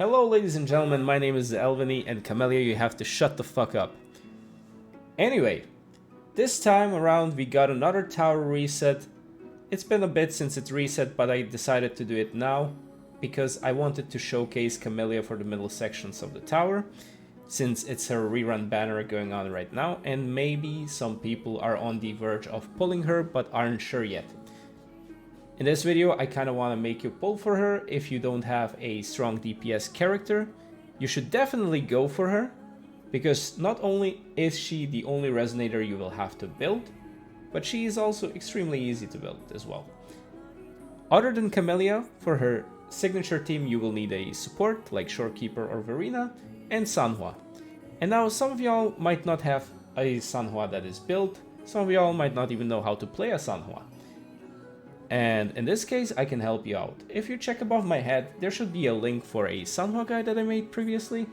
Hello ladies and gentlemen, my name is Elvini, and Cammelya, you have to shut the fuck up. Anyway, this time around we got another tower reset. It's been a bit since it's reset, but I decided to do it now because I wanted to showcase Cammelya for the middle sections of the tower, since it's her rerun banner going on right now, and maybe some people are on the verge of pulling her but aren't sure yet. In this video, I kind of want to make you pull for her. If you don't have a strong DPS character, you should definitely go for her, because not only is she the only resonator you will have to build, but she is also extremely easy to build as well. Other than Cammelya, for her signature team you will need a support like Shorekeeper or Verena, and Sanhua. And now some of y'all might not have a Sanhua that is built, some of y'all might not even know how to play a Sanhua. And in this case, I can help you out. If you check above my head, there should be a link for a Sanhua guide that I made previously,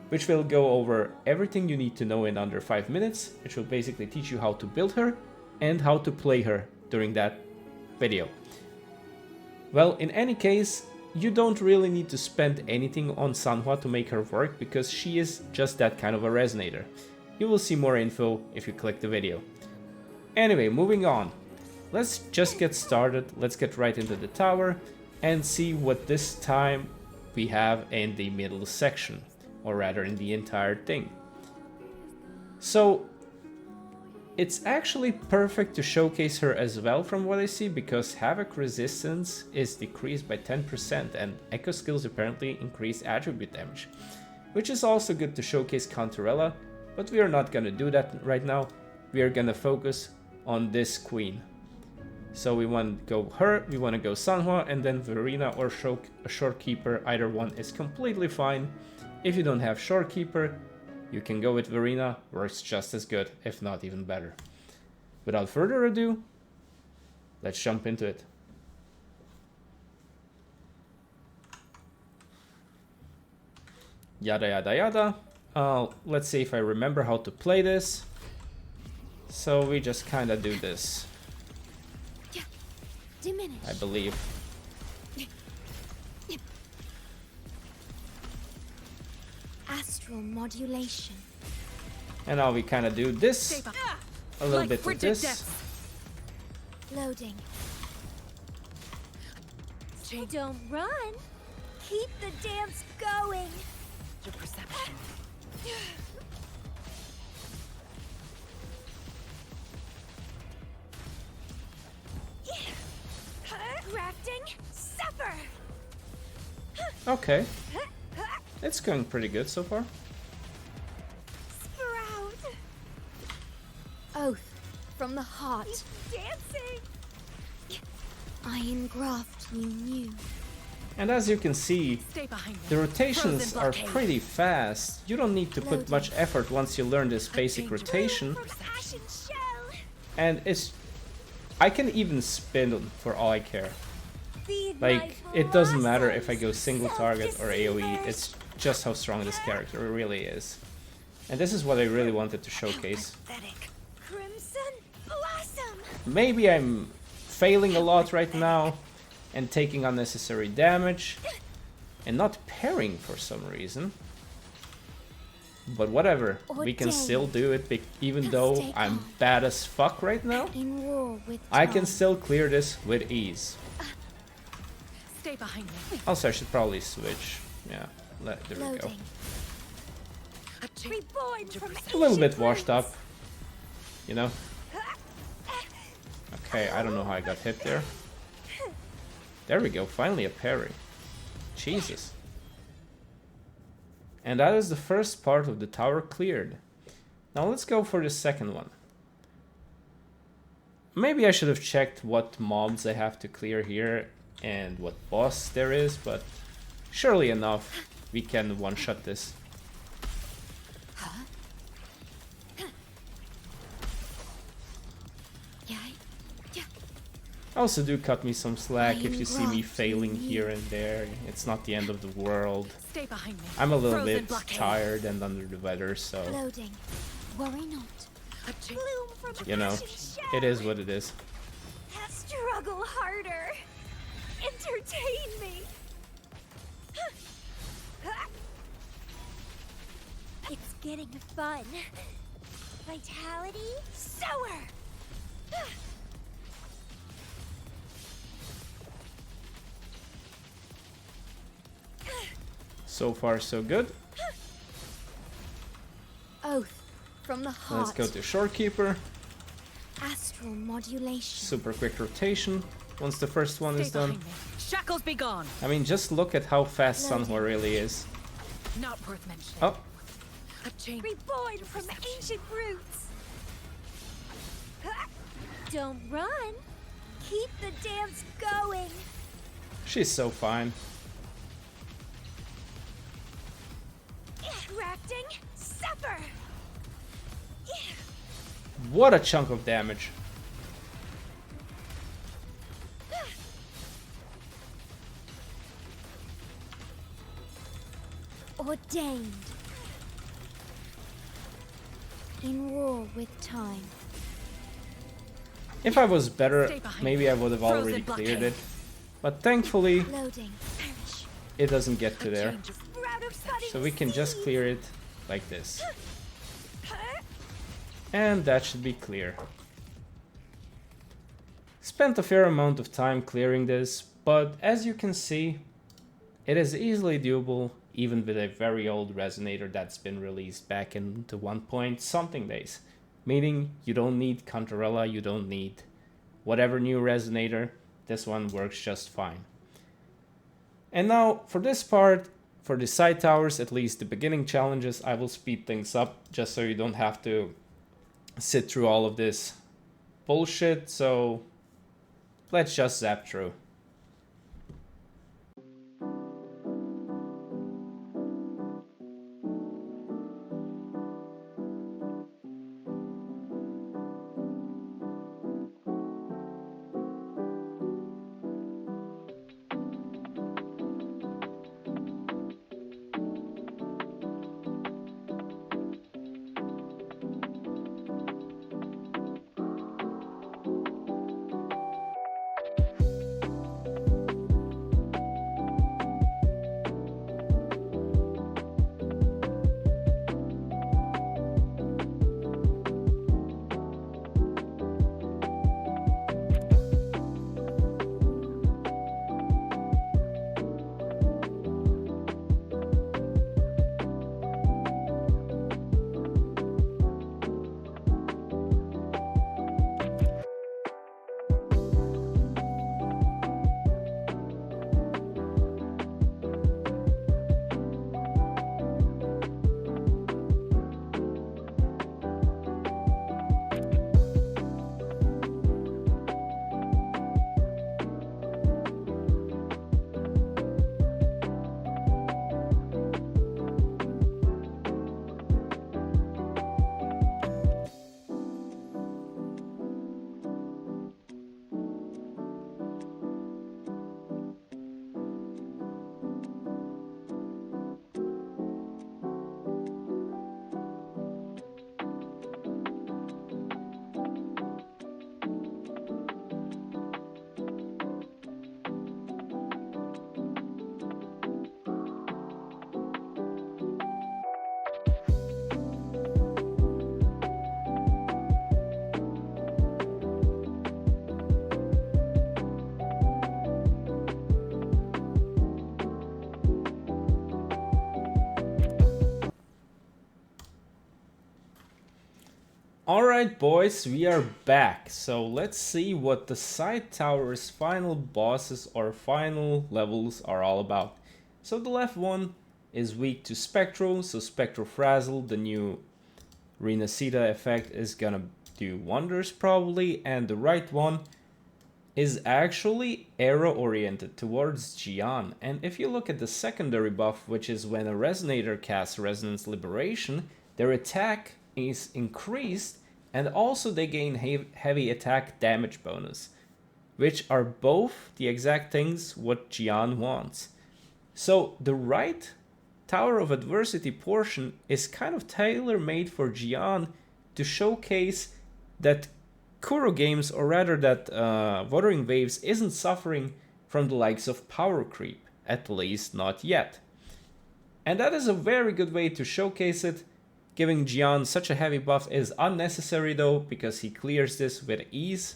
which will go over everything you need to know in under 5 minutes, which will basically teach you how to build her and how to play her during that video. Well, in any case, you don't really need to spend anything on Sanhua to make her work, because she is just that kind of a resonator. You will see more info if you click the video. Anyway, moving on. Let's just get started, let's get right into the tower and see what this time we have in the middle section, or rather in the entire thing. So it's actually perfect to showcase her as well from what I see, because Havoc resistance is decreased by 10% and Echo skills apparently increase attribute damage, which is also good to showcase Counterella, but we are not gonna do that right now. We are gonna focus on this queen. So we want to go her, we want to go Sanhua, and then Verena or Shorekeeper. Either one is completely fine. If you don't have Shorekeeper, you can go with Verena, works just as good, if not even better. Without further ado, let's jump into it. Yada yada yada. Let's see if I remember how to play this. So we just kind of do this. I believe. Astral modulation. And now we kind of do this. A little bit of this. Loading. Don't run. Keep the dance going. Your perception. Crafting, suffer. Okay. It's going pretty good so far. Sprout. Oath from the heart. Dancing. I engraft you new. And as you can see, the rotations are pretty fast. You don't need to put much effort once you learn this basic rotation. And I can even spin for all I care. Like, it doesn't matter if I go single target or AoE, it's just how strong this character really is. And this is what I really wanted to showcase. Maybe I'm failing a lot right now and taking unnecessary damage and not parrying for some reason. But whatever, we can still do it, even though I'm bad as fuck right now. I can still clear this with ease. Stay behind me. Also, I should probably switch. Yeah, there we go. A little bit washed up, you know? Okay, I don't know how I got hit there. There we go, finally a parry. Jesus. And that is the first part of the tower cleared. Now let's go for the second one. Maybe I should have checked what mobs I have to clear here and what boss there is, but surely enough we can one-shot this. Also do cut me some slack if you see me failing here and there. It's not the end of the world. Stay behind me. I'm a little bit tired and under the weather, so Worry not. you know, it is what it is. Struggle harder. Entertain me. It's getting fun. Vitality, sour! So far, so good. Oath from the heart. Let's go to Shorekeeper. Astral modulation. Super quick rotation once the first one is Stay done. behind me. Shackles be gone. I mean, just look at how fast Sunhua really is. Not worth mentioning. Oh, A chain. Reborn from ancient roots. Don't run. Keep the dance going. she's so fine. Reacting, suffer. What a chunk of damage. Ordained. In war with time. If I was better, Stay behind maybe I would have Frozen already blockade. cleared it. But thankfully, Loading. Perish. it doesn't get to A there. change of Sprout of budding So we can just seeds. clear it like this. And that should be clear. Spent a fair amount of time clearing this, but as you can see, it is easily doable even with a very old resonator that's been released back into 1.something days. Meaning you don't need Cantarella, you don't need whatever new resonator, this one works just fine. And now for this part, for the side towers, at least the beginning challenges, I will speed things up just so you don't have to sit through all of this bullshit, so let's just zap through. Alright boys, we are back. So let's see what the side tower's final bosses or final levels are all about. So the left one is weak to Spectral, so Spectral Frazzle, the new Renacida effect, is gonna do wonders probably, and the right one is actually arrow oriented towards Jian. And if you look at the secondary buff, which is when a resonator casts Resonance Liberation, their attack is increased, and also they gain heavy attack damage bonus, which are both the exact things what Jian wants. So the right Tower of Adversity portion is kind of tailor-made for Jian to showcase that Kuro games, or rather that Wuthering Waves, isn't suffering from the likes of power creep, at least not yet. And that is a very good way to showcase it, Giving Gian such a heavy buff is unnecessary though, because he clears this with ease.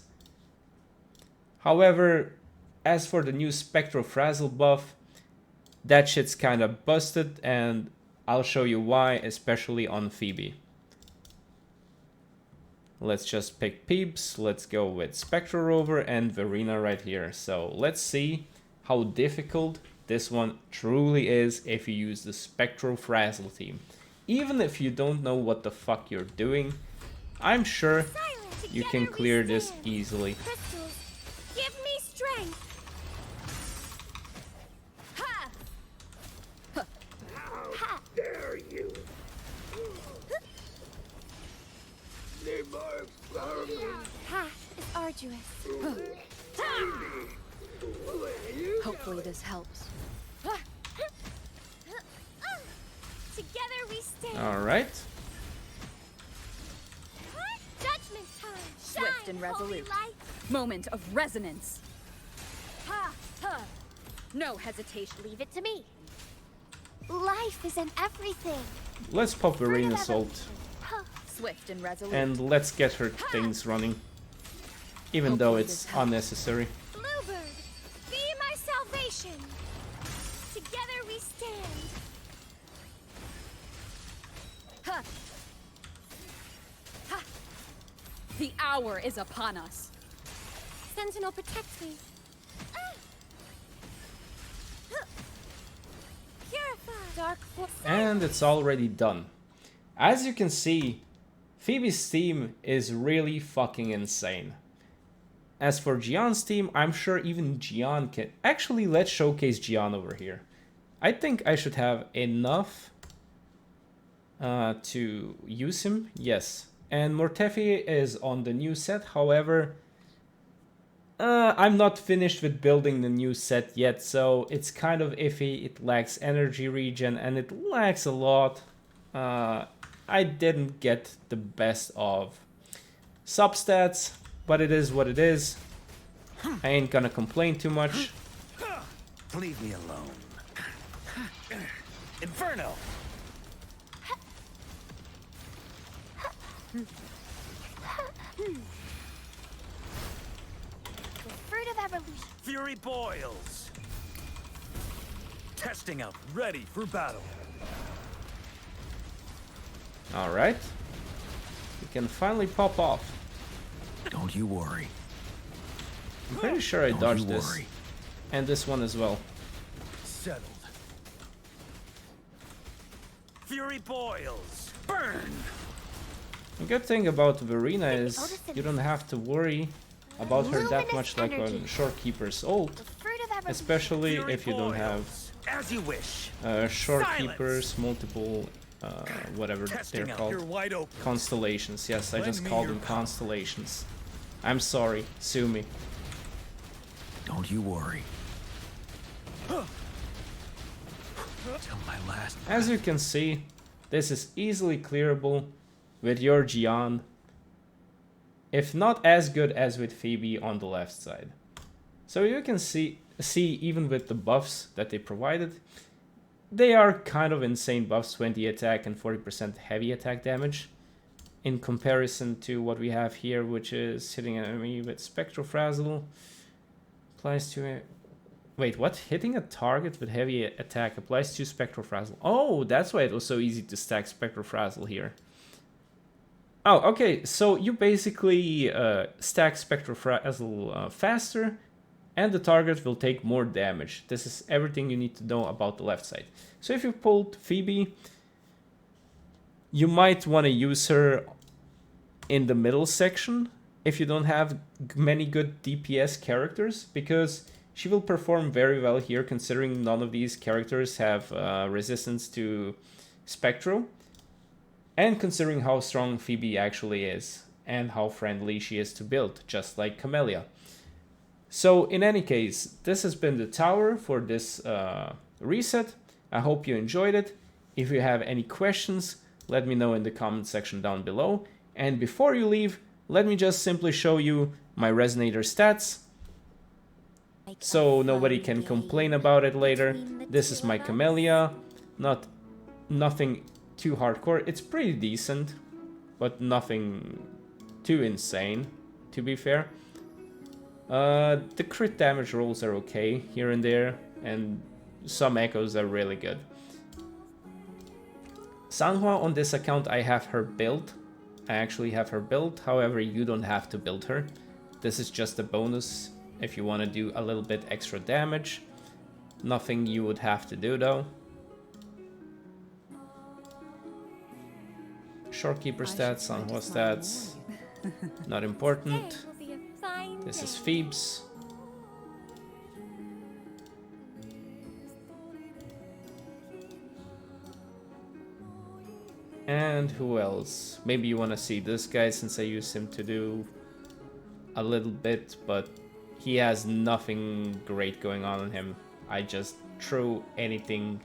However, as for the new Spectral Frazzle buff, that shit's kinda busted, and I'll show you why, especially on Phoebe. Let's just pick Peeps, let's go with Spectral Rover and Verena right here. So let's see how difficult this one truly is if you use the Spectral Frazzle team. Even if you don't know what the fuck you're doing, I'm sure you can clear this easily. Crystals, give me strength. Ha! How dare you? They more experiments. Path is arduous. Hopefully this helps. Together we stand. Alright. Judgment time. Swift Shine, and holy resolute. light. Moment of resonance. Ha, ha. No hesitation. Leave it to me. Life is in everything. Let's pop Verena's ult. Huh. Swift and resolute. And let's get her things running. Even though it's unnecessary. Bluebird, be my salvation. Together we stand. Ha! Ha! The hour is upon us. Sentinel, protect me. Ah. Huh. Purify. Dark force. And it's already done. As you can see, Phoebe's team is really fucking insane. As for Gian's team, I'm sure even Gian can... Actually, let's showcase Gian over here. I think I should have enough to use him. Yes. And Mortefi is on the new set. However, I'm not finished with building the new set yet, so it's kind of iffy. It lacks energy regen and it lacks a lot. I didn't get the best of substats, but it is what it is. I ain't gonna complain too much. Leave me alone. Inferno! The fruit of evolution. Fury boils! Testing out, ready for battle. Alright. We can finally pop off. Don't you worry. I'm pretty sure I Don't dodged you this. worry. And this one as well. Settled. Fury boils! Burn! The good thing about Verena is you don't have to worry about her that Luminous much like on energy. Shorekeeper's ult. The fruit of evolution. Especially Fury if you don't have boils. As you wish. Shorekeepers, multiple, whatever they're Testing out, called. you're wide open. Constellations, yes, I Lend just me called your them power. constellations. I'm sorry, sue me. Don't you worry. Till my last As you can see, this is easily clearable with your Gian, if not as good as with Phoebe on the left side. So you can see even with the buffs that they provided, they are kind of insane buffs, 20 attack and 40% heavy attack damage, in comparison to what we have here, which is hitting an enemy with Spectral Frazzle, applies to a... Wait, what? Hitting a target with heavy attack applies to Spectral Frazzle. Oh, that's why it was so easy to stack Spectral Frazzle here. Oh, okay, so you basically stack Spectral Frazzle faster, and the target will take more damage. This is everything you need to know about the left side. So if you pulled Phoebe, you might want to use her in the middle section if you don't have many good DPS characters, because she will perform very well here considering none of these characters have resistance to Spectral, and considering how strong Phoebe actually is and how friendly she is to build, just like Cammelya. So in any case, this has been the tower for this reset. I hope you enjoyed it. If you have any questions, let me know in the comment section down below. And before you leave, let me just simply show you my Resonator stats, so nobody can complain about it later. This is my Cammelya, nothing too hardcore. It's pretty decent, but nothing too insane, to be fair. The crit damage rolls are okay here and there, and some echoes are really good. Sanhua, on this account, I have her built. I actually have her built, however, you don't have to build her. This is just a bonus if you want to do a little bit extra damage. Nothing you would have to do though. Shorekeeper stats, Sanhua stats, not important. Today will be a fine This is day. Phoebes. And who else? Maybe you want to see this guy since I use him to do a little bit, but he has nothing great going on him. I just threw anything,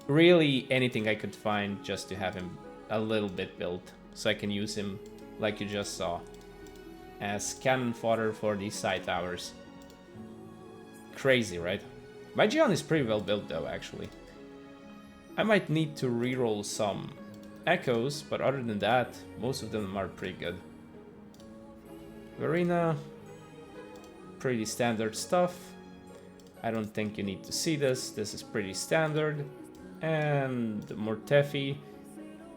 really anything I could find just to have him a little bit built, so I can use him like you just saw as cannon fodder for these side towers. Crazy, right? My Gion is pretty well built though, actually. I might need to reroll some echoes, but other than that, most of them are pretty good. Verena, pretty standard stuff. I don't think you need to see this. This is pretty standard. And Mortefi,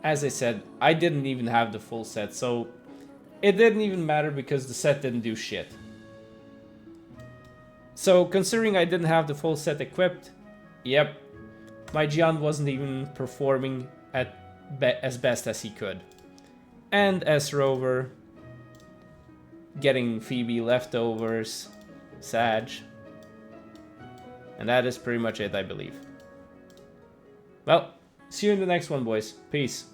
as I said, I didn't even have the full set, so it didn't even matter because the set didn't do shit. So considering I didn't have the full set equipped, yep, my Gian wasn't even performing at as best as he could. And as Rover, getting Phoebe leftovers, Sag. And that is pretty much it, I believe. Well, see you in the next one, boys. Peace.